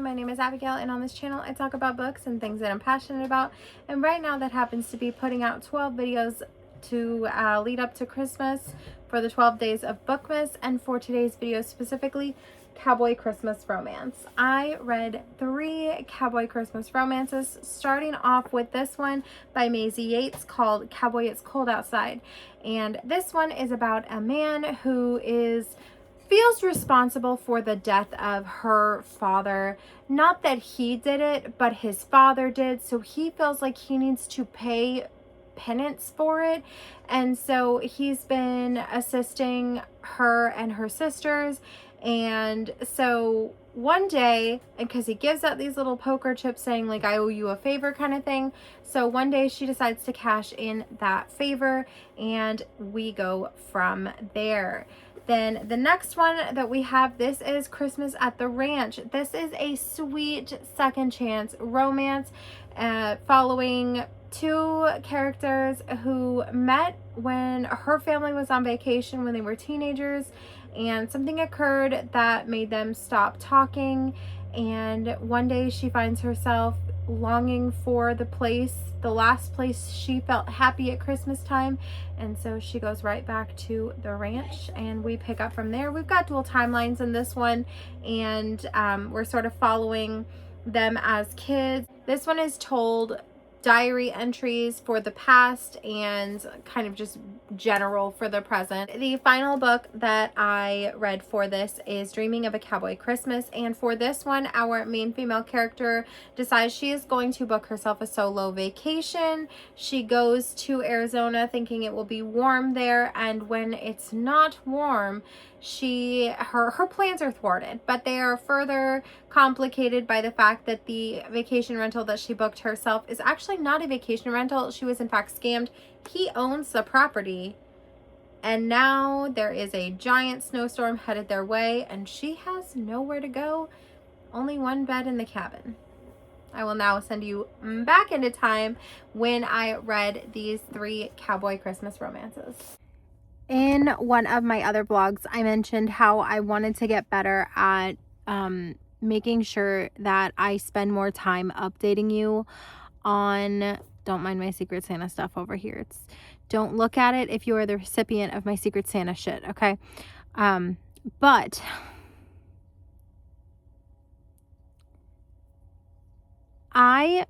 My name is Abigail, and on this channel I talk about books and things that I'm passionate about. And right now that happens to be putting out 12 videos to lead up to Christmas for the 12 days of Bookmas, and for today's video specifically, Cowboy Christmas Romance. I read 3 Cowboy Christmas romances, starting off with this one by Maisie Yates called Cowboy, It's Cold Outside. And this one is about a man who feels responsible for the death of her father. Not that he did it, but his father did. So he feels like he needs to pay penance for it. And so he's been assisting her and her sisters. And so one day, because he gives out these little poker chips saying like, I owe you a favor kind of thing. So one day she decides to cash in that favor, and we go from there. Then the next one that we have, this is Christmas at the Ranch. This is a sweet second chance romance following 2 characters who met when her family was on vacation when they were teenagers, and something occurred that made them stop talking. And one day she finds herself longing for the last place she felt happy at Christmas time, and so she goes right back to the ranch, and we pick up from there. We've got dual timelines in this one, and we're sort of following them as kids. This one is told diary entries for the past and kind of just general for the present. The final book that I read for this is Dreaming of a Cowboy Christmas, and for this one our main female character decides she is going to book herself a solo vacation. She goes to Arizona thinking it will be warm there, and when it's not warm, her plans are thwarted, but they are further complicated by the fact that the vacation rental that she booked herself is actually not a vacation rental. She was in fact scammed. He owns the property, and now there is a giant snowstorm headed their way, and she has nowhere to go, only one bed in the cabin. I will now send you back into time when I read these 3 Cowboy Christmas romances. In one of my other blogs, I mentioned how I wanted to get better at making sure that I spend more time updating you on, don't mind my Secret Santa stuff over here. Don't look at it if you are the recipient of my Secret Santa shit, okay? But I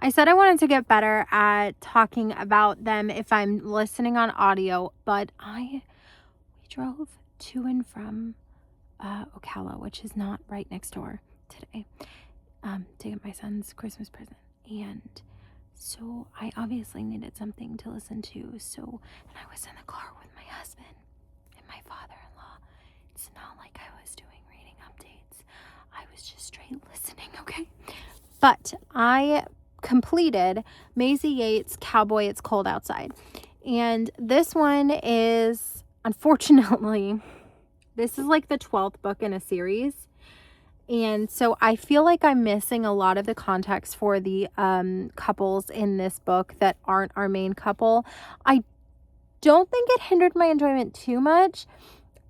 said I wanted to get better at talking about them if I'm listening on audio, but we drove to and from Ocala, which is not right next door, today, to get my son's Christmas present. And so I obviously needed something to listen to. And I was in the car with my husband and my father-in-law. It's not like I was doing reading updates. I was just straight listening, okay? But I completed Maisie Yates' Cowboy, It's Cold Outside. And this one is, unfortunately, this is like the 12th book in a series. And so I feel like I'm missing a lot of the context for the couples in this book that aren't our main couple. I don't think it hindered my enjoyment too much.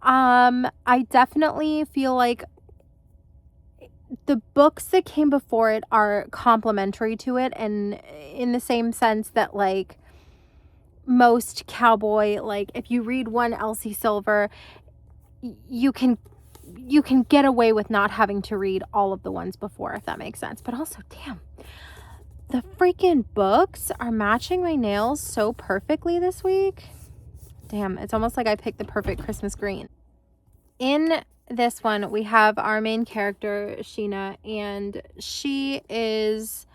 I definitely feel like the books that came before it are complementary to it, and in the same sense that like most cowboy, like if you read one Elsie Silver, you can get away with not having to read all of the ones before, if that makes sense. But also, damn, the freaking books are matching my nails so perfectly this week. Damn, it's almost like I picked the perfect Christmas green. In this one, we have our main character, Sheena, and she is...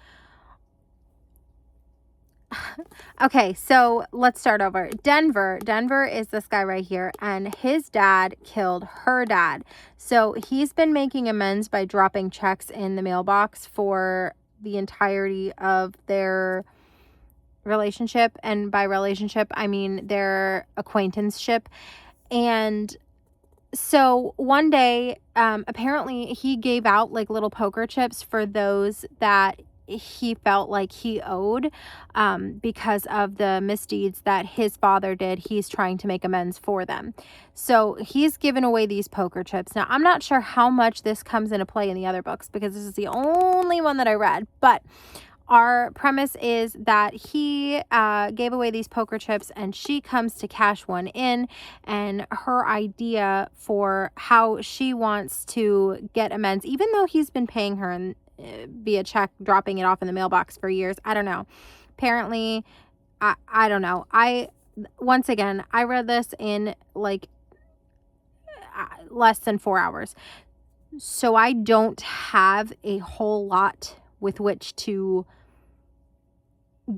Okay, so let's start over. Denver is this guy right here, and his dad killed her dad. So he's been making amends by dropping checks in the mailbox for the entirety of their relationship, and by relationship, I mean their acquaintanceship. And so one day, apparently he gave out like little poker chips for those that he felt like he owed because of the misdeeds that his father did. He's trying to make amends for them. So he's given away these poker chips. Now, I'm not sure how much this comes into play in the other books because this is the only one that I read, but our premise is that he gave away these poker chips and she comes to cash one in, and her idea for how she wants to get amends, even though he's been paying her and via check, dropping it off in the mailbox for years. I don't know. Apparently, I don't know. Once again, I read this in like less than 4 hours. So I don't have a whole lot with which to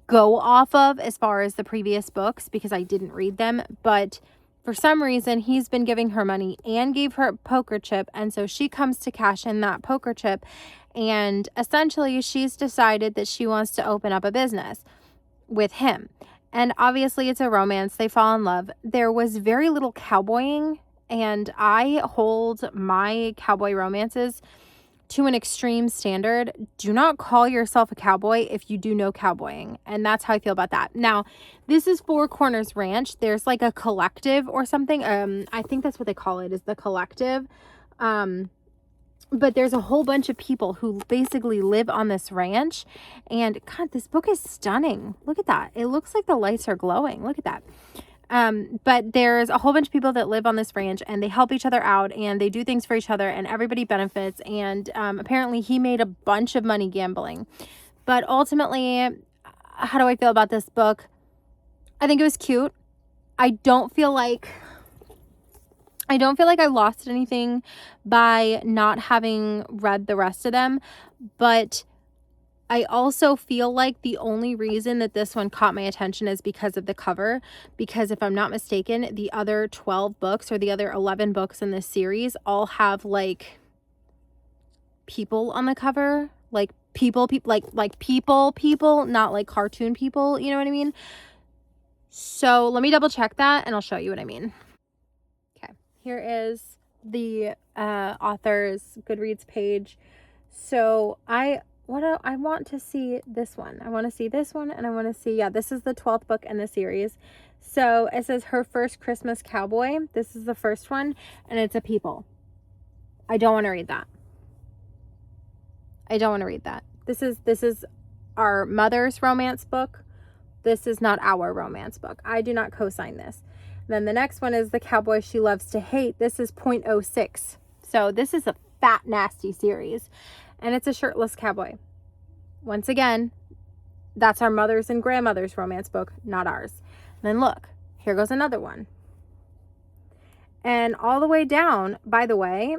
go off of as far as the previous books because I didn't read them. But for some reason, he's been giving her money and gave her a poker chip. And so she comes to cash in that poker chip. And essentially, she's decided that she wants to open up a business with him. And obviously, it's a romance. They fall in love. There was very little cowboying. And I hold my cowboy romances to an extreme standard. Do not call yourself a cowboy if you do no cowboying. And that's how I feel about that. Now, this is Four Corners Ranch. There's like a collective or something. I think that's what they call it, is the collective. But there's a whole bunch of people who basically live on this ranch. And God, this book is stunning. Look at that. It looks like the lights are glowing. Look at that. But there's a whole bunch of people that live on this ranch and they help each other out and they do things for each other and everybody benefits. And apparently he made a bunch of money gambling. But ultimately, how do I feel about this book? I think it was cute. I don't feel like I lost anything by not having read the rest of them. But I also feel like the only reason that this one caught my attention is because of the cover. Because if I'm not mistaken, the other 12 books or the other 11 books in this series all have like people on the cover. Like people, not like cartoon people. You know what I mean? So let me double check that and I'll show you what I mean. Okay, here is the author's Goodreads page. So I want to see this one. I want to see this one and I want to see, yeah, this is the 12th book in the series. So it says Her First Christmas Cowboy. This is the first one and it's a people. I don't want to read that. This is our mother's romance book. This is not our romance book. I do not co-sign this. Then the next one is The Cowboy She Loves to Hate. This is .06. So this is a fat, nasty series. And it's a shirtless cowboy. Once again, that's our mother's and grandmother's romance book, not ours. And then look, here goes another one. And all the way down, by the way,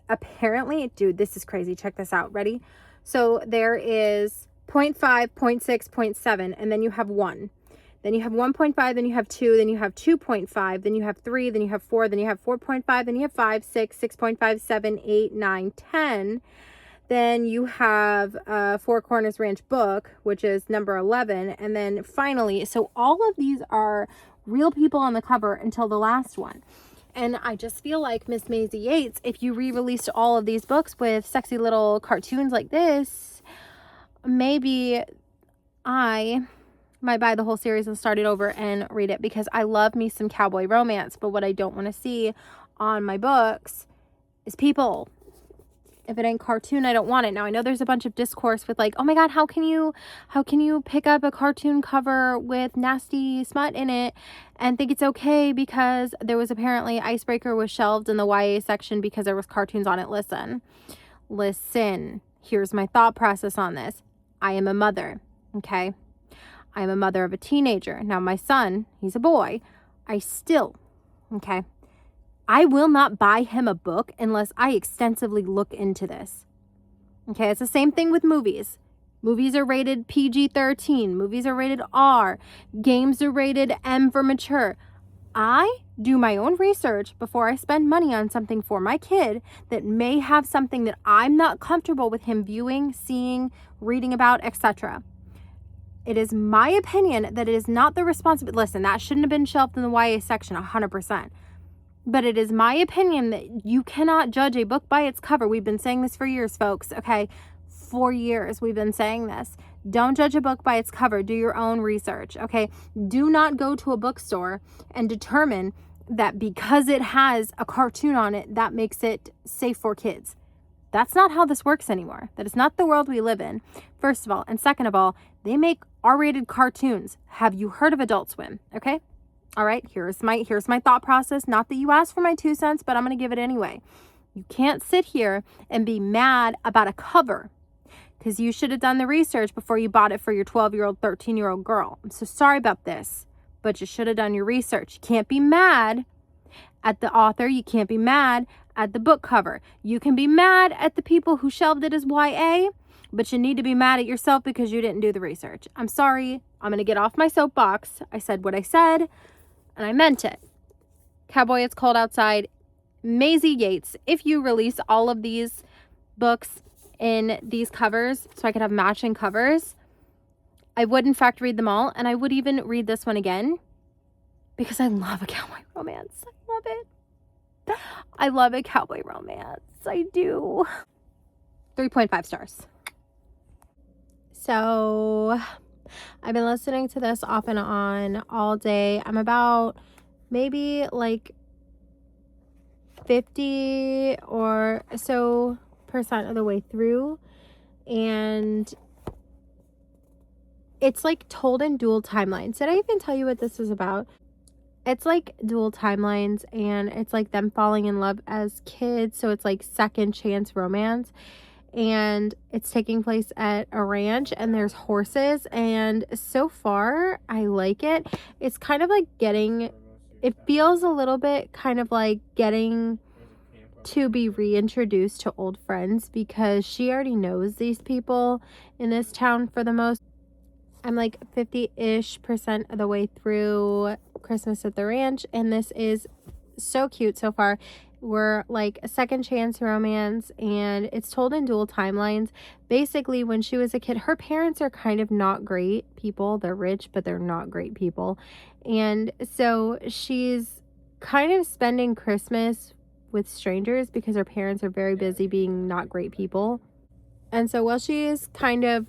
apparently, dude, this is crazy. Check this out. Ready? So there is 0.5, 0.6, 0.7, and then you have 1. Then you have 1.5, then you have 2, then you have 2.5, then you have 3, then you have 4, then you have 4.5, then you have 5, 6, 6.5, 7, 8, 9, 10. Then you have Four Corners Ranch book, which is number 11. And then finally, so all of these are real people on the cover until the last one. And I just feel like Miss Maisie Yates, if you re-released all of these books with sexy little cartoons like this, maybe I might buy the whole series and start it over and read it because I love me some cowboy romance. But what I don't want to see on my books is people. If it ain't cartoon, I don't want it. Now, I know there's a bunch of discourse with like, oh my God, how can you pick up a cartoon cover with nasty smut in it and think it's okay because there was apparently Icebreaker was shelved in the YA section because there was cartoons on it. Listen, here's my thought process on this. I am a mother, okay? I am a mother of a teenager. Now, my son, he's a boy. I will not buy him a book unless I extensively look into this. Okay, it's the same thing with movies. Movies are rated PG-13. Movies are rated R. Games are rated M for mature. I do my own research before I spend money on something for my kid that may have something that I'm not comfortable with him viewing, seeing, reading about, etc. It is my opinion that it is not the responsibility. Listen, that shouldn't have been shelved in the YA section 100%. But it is my opinion that you cannot judge a book by its cover. We've been saying this for years, folks, okay? for years we've been saying this. Don't judge a book by its cover. Do your own research, okay? Do not go to a bookstore and determine that because it has a cartoon on it, that makes it safe for kids. That's not how this works anymore. That is not the world we live in, first of all. And second of all, they make R-rated cartoons. Have you heard of Adult Swim? Okay? All right, here's my thought process. Not that you asked for my 2 cents, but I'm going to give it anyway. You can't sit here and be mad about a cover because you should have done the research before you bought it for your 12-year-old, 13-year-old girl. I'm so sorry about this, but you should have done your research. You can't be mad at the author. You can't be mad at the book cover. You can be mad at the people who shelved it as YA, but you need to be mad at yourself because you didn't do the research. I'm sorry. I'm going to get off my soapbox. I said what I said, and I meant it. Cowboy, It's Cold Outside. Maisie Yates, if you release all of these books in these covers so I could have matching covers, I would in fact read them all, and I would even read this one again because I love a cowboy romance. I love it. I love a cowboy romance. I do. 3.5 stars. So I've been listening to this off and on all day. I'm about maybe like 50 or so percent of the way through, and it's like told in dual timelines. Did I even tell you what this is about? It's like dual timelines, and it's like them falling in love as kids, so it's like second chance romance, and it's taking place at a ranch, and there's horses, and so far I like it. It's kind of like it feels a little bit kind of like getting to be reintroduced to old friends because she already knows these people in this town for the most. I'm like 50-ish% of the way through Christmas at the Ranch, and this is so cute so far. We're like a second chance romance, and it's told in dual timelines. Basically, when she was a kid, her parents are kind of not great people. They're rich, but they're not great people. And so she's kind of spending Christmas with strangers because her parents are very busy being not great people. And so while she is kind of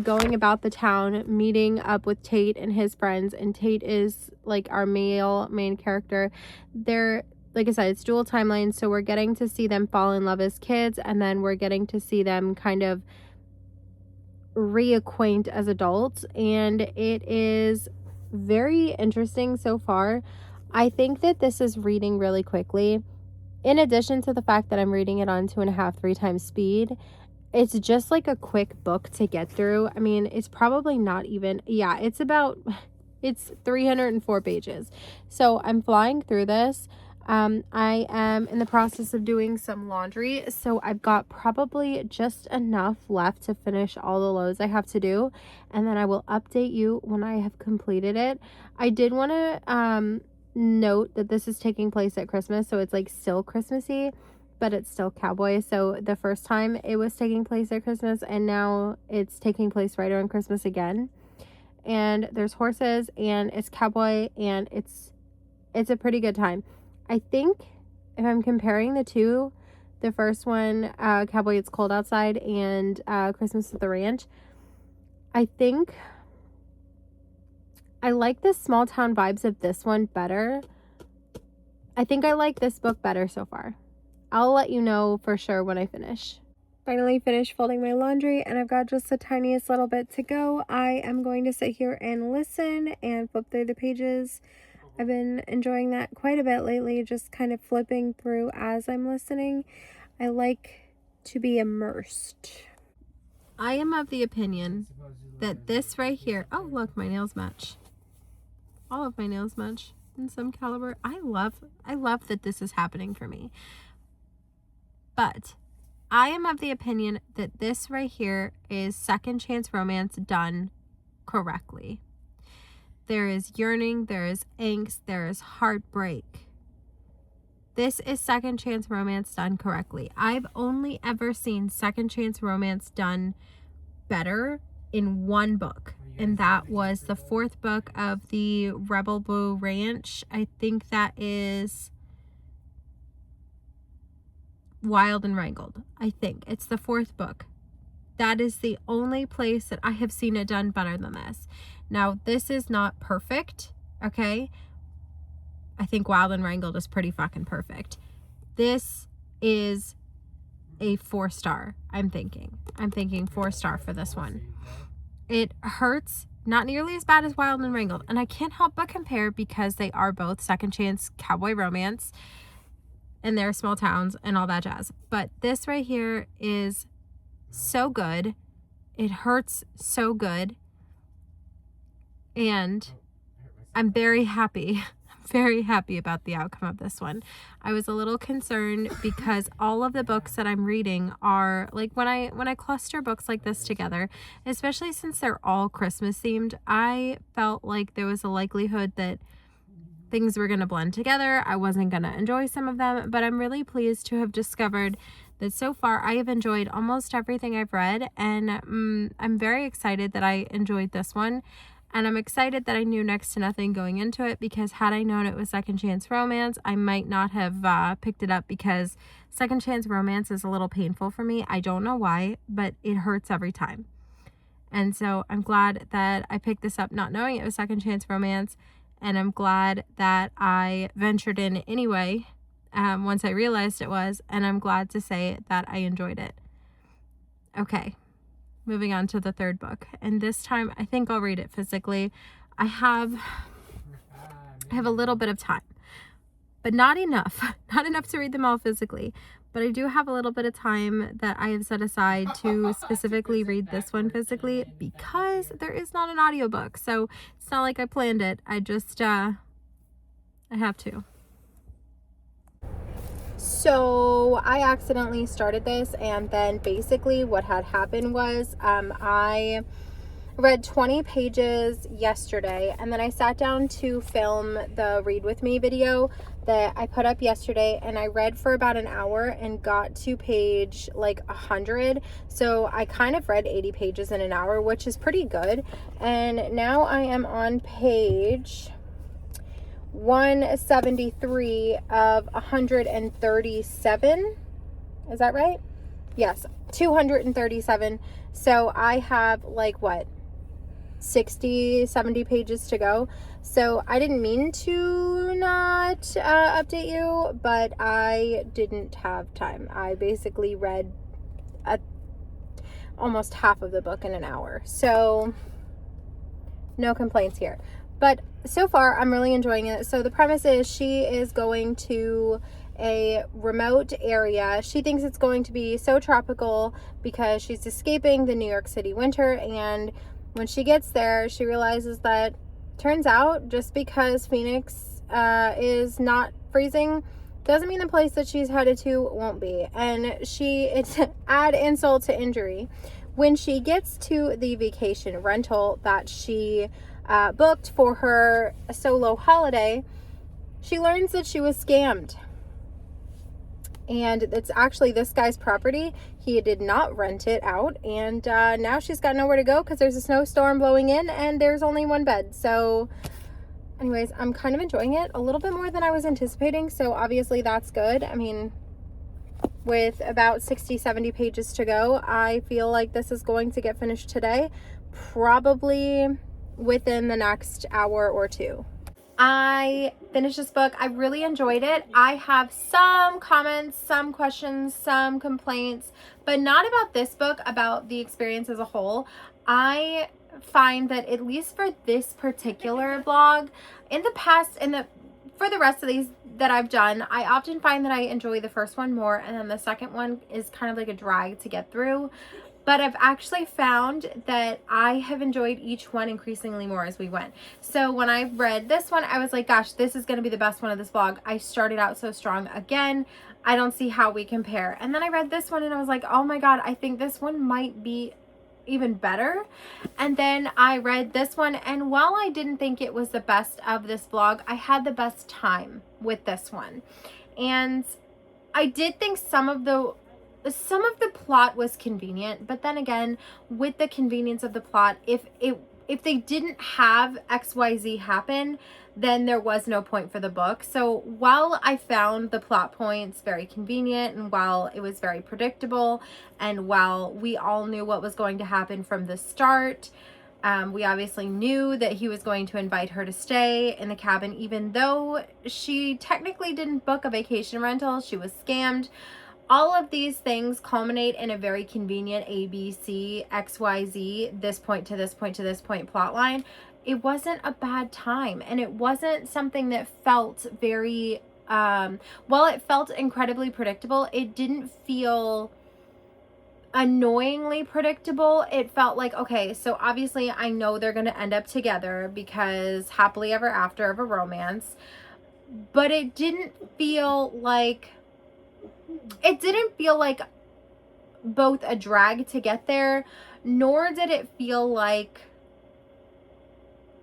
going about the town, meeting up with Tate and his friends, and Tate is like our main character, they're, like I said, it's dual timelines, so we're getting to see them fall in love as kids, and then we're getting to see them kind of reacquaint as adults, and it is very interesting so far. I think that this is reading really quickly. In addition to the fact that I'm reading it on 2.5-3 times speed, it's just like a quick book to get through. I mean, it's probably not even, it's 304 pages. So I'm flying through this. I am in the process of doing some laundry, so I've got probably just enough left to finish all the loads I have to do, and then I will update you when I have completed it. I did want to note that this is taking place at Christmas, so it's like still Christmassy, but it's still Cowboy. So the first time it was taking place at Christmas, and now it's taking place right around Christmas again. And there's horses, and it's Cowboy, and it's a pretty good time. I think if I'm comparing the two, the first one, Cowboy, It's Cold Outside, and Christmas at the Ranch, I think I like the small town vibes of this one better. I think I like this book better so far. I'll let you know for sure when I finish. Finally finished folding my laundry, and I've got just the tiniest little bit to go. I am going to sit here and listen and flip through the pages. I've been enjoying that quite a bit lately, just kind of flipping through as I'm listening. I like to be immersed. I am of the opinion that this right here, oh look, my nails match. All of my nails match in some caliber. I love that this is happening for me. But I am of the opinion that this right here is second chance romance done correctly. There is yearning, there is angst, there is heartbreak. This is second chance romance done correctly. I've only ever seen second chance romance done better in one book, and that was the 4th book of the Rebel Blue Ranch. I think that is Wild and Wrangled. I think it's the 4th book. that is the only place that I have seen it done better than this. Now, this is not perfect, okay? I think Wild and Wrangled is pretty fucking perfect. This is a 4-star, I'm thinking 4-star for this one. It hurts, not nearly as bad as Wild and Wrangled, and I can't help but compare because they are both second chance cowboy romance and they're small towns and all that jazz. But this right here is so good. It hurts so good, and I'm very happy about the outcome of this one. I was a little concerned because all of the books that I'm reading are like, when I cluster books like this together, especially since they're all Christmas themed, I felt like there was a likelihood that things were going to blend together. I wasn't going to enjoy some of them, but I'm really pleased to have discovered that so far I have enjoyed almost everything I've read, and I'm very excited that I enjoyed this one. And I'm excited that I knew next to nothing going into it, because had I known it was second chance romance, I might not have picked it up, because second chance romance is a little painful for me. I don't know why, but it hurts every time. And so I'm glad that I picked this up not knowing it was second chance romance, and I'm glad that I ventured in anyway once I realized it was, and I'm glad to say that I enjoyed it. Okay. Moving on to the third book, and this time I think I'll read it physically. I have a little bit of time, but not enough to read them all physically, but I do have a little bit of time that I have set aside to specifically read this one physically, because there is not an audiobook, so it's not like I planned it. I just I have to. So I accidentally started this, and then basically what had happened was I read 20 pages yesterday, and then I sat down to film the Read With Me video that I put up yesterday, and I read for about an hour and got to page like 100. So I kind of read 80 pages in an hour, which is pretty good. And now I am on page 173 of 137. Is that right? Yes, 237. So I have like what, 60-70 pages to go. So I didn't mean to not update you, but I didn't have time. I basically read almost half of the book in an hour, so no complaints here. But so far, I'm really enjoying it. So the premise is she is going to a remote area. She thinks it's going to be so tropical because she's escaping the New York City winter. And when she gets there, she realizes that turns out just because Phoenix is not freezing doesn't mean the place that she's headed to won't be. And it's add insult to injury. When she gets to the vacation rental that she booked for her solo holiday, she learns that she was scammed. And it's actually this guy's property. He did not rent it out. And now she's got nowhere to go because there's a snowstorm blowing in and there's only one bed. So anyways, I'm kind of enjoying it a little bit more than I was anticipating. So obviously that's good. I mean, with about 60-70 pages to go, I feel like this is going to get finished today, probably within the next hour or two. I finished this book. I really enjoyed it. I have some comments, some questions, some complaints, but not about this book, about the experience as a whole. I find that at least for this particular blog, in the past, for the rest of these that I've done, I often find that I enjoy the first one more, and then the second one is kind of like a drag to get through. But I've actually found that I have enjoyed each one increasingly more as we went. So when I read this one, I was like, gosh, this is going to be the best one of this blog. I started out so strong. Again, I don't see how we compare. And then I read this one and I was like, oh my God, I think this one might be even better. And then I read this one, and while I didn't think it was the best of this blog, I had the best time with this one. And I did think some of the plot was convenient, but then again, with the convenience of the plot, if they didn't have XYZ happen, then there was no point for the book. So while I found the plot points very convenient, and while it was very predictable, and while we all knew what was going to happen from the start, we obviously knew that he was going to invite her to stay in the cabin, even though she technically didn't book a vacation rental. She was scammed. All of these things culminate in a very convenient ABC, XYZ, this point to this point to this point plot line. It wasn't a bad time, and it wasn't something that felt very, while it felt incredibly predictable, it didn't feel annoyingly predictable. It felt like, okay, so obviously I know they're going to end up together because happily ever after of a romance, but it didn't feel like both a drag to get there, nor did it feel like,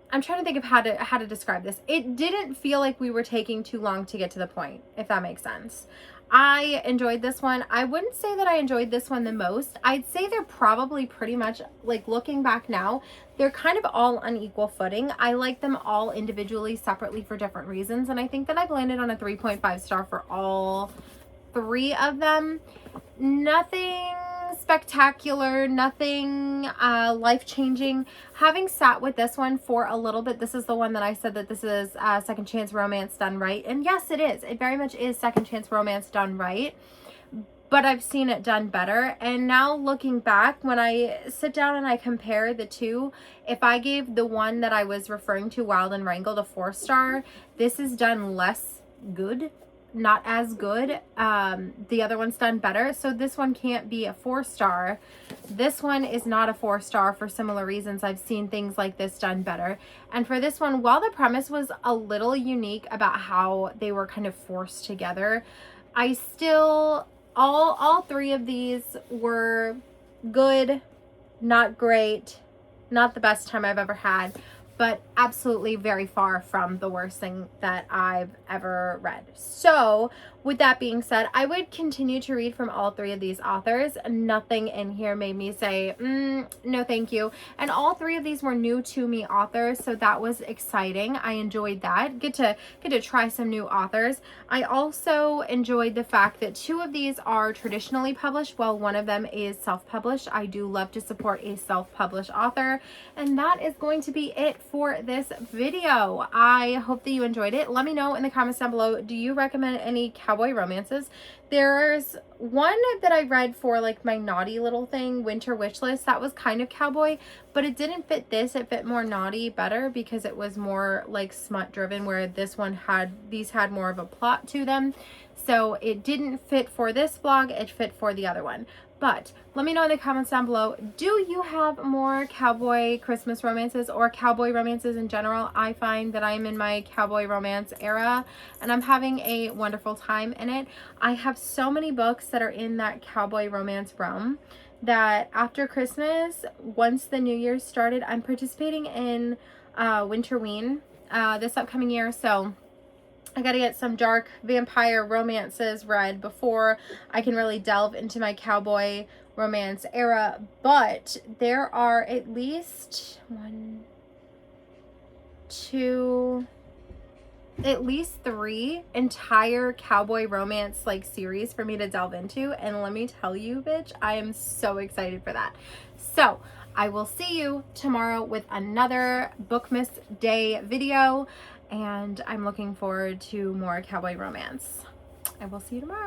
I'm trying to think of how to describe this. It didn't feel like we were taking too long to get to the point, if that makes sense. I enjoyed this one. I wouldn't say that I enjoyed this one the most. I'd say they're probably pretty much, like, looking back now, they're kind of all on equal footing. I like them all individually, separately, for different reasons, and I think that I've landed on a 3.5 star for all 3 of them. Nothing spectacular, nothing life-changing. Having sat with this one for a little bit, this is the one that I said that this is second chance romance done right, and yes, it is. It very much is second chance romance done right, but I've seen it done better. And now looking back, when I sit down and I compare the two, if I gave the one that I was referring to, Wild and Wrangled, a 4 star, this is done less good, not as good. The other one's done better, so this one can't be a 4 star. This one is not a 4 star for similar reasons. I've seen things like this done better. And for this one, while the premise was a little unique about how they were kind of forced together, I still, all 3 of these were good, not great, not the best time I've ever had, but absolutely very far from the worst thing that I've ever read. So with that being said, I would continue to read from all 3 of these authors. Nothing in here made me say, no thank you. And all 3 of these were new to me authors, so that was exciting. I enjoyed that. Get to try some new authors. I also enjoyed the fact that 2 of these are traditionally published, while one of them is self-published. I do love to support a self-published author. And that is going to be it for this video. I hope that you enjoyed it. Let me know in the comments down below, do you recommend any cowboy romances? There's one that I read for like my naughty little thing, winter wish list, that was kind of cowboy, but it didn't fit this. It fit more naughty better because it was more like smut driven, where this one these had more of a plot to them. So it didn't fit for this vlog, it fit for the other one. But let me know in the comments down below, do you have more cowboy Christmas romances or cowboy romances in general? I find that I'm in my cowboy romance era and I'm having a wonderful time in it. I have so many books that are in that cowboy romance realm that after Christmas, once the New Year's started, I'm participating in Winterween this upcoming year. So I gotta get some dark vampire romances read before I can really delve into my cowboy romance era. But there are at least at least 3 entire cowboy romance like series for me to delve into. And let me tell you, bitch, I am so excited for that. So I will see you tomorrow with another Bookmas Day video. And I'm looking forward to more cowboy romance. I will see you tomorrow.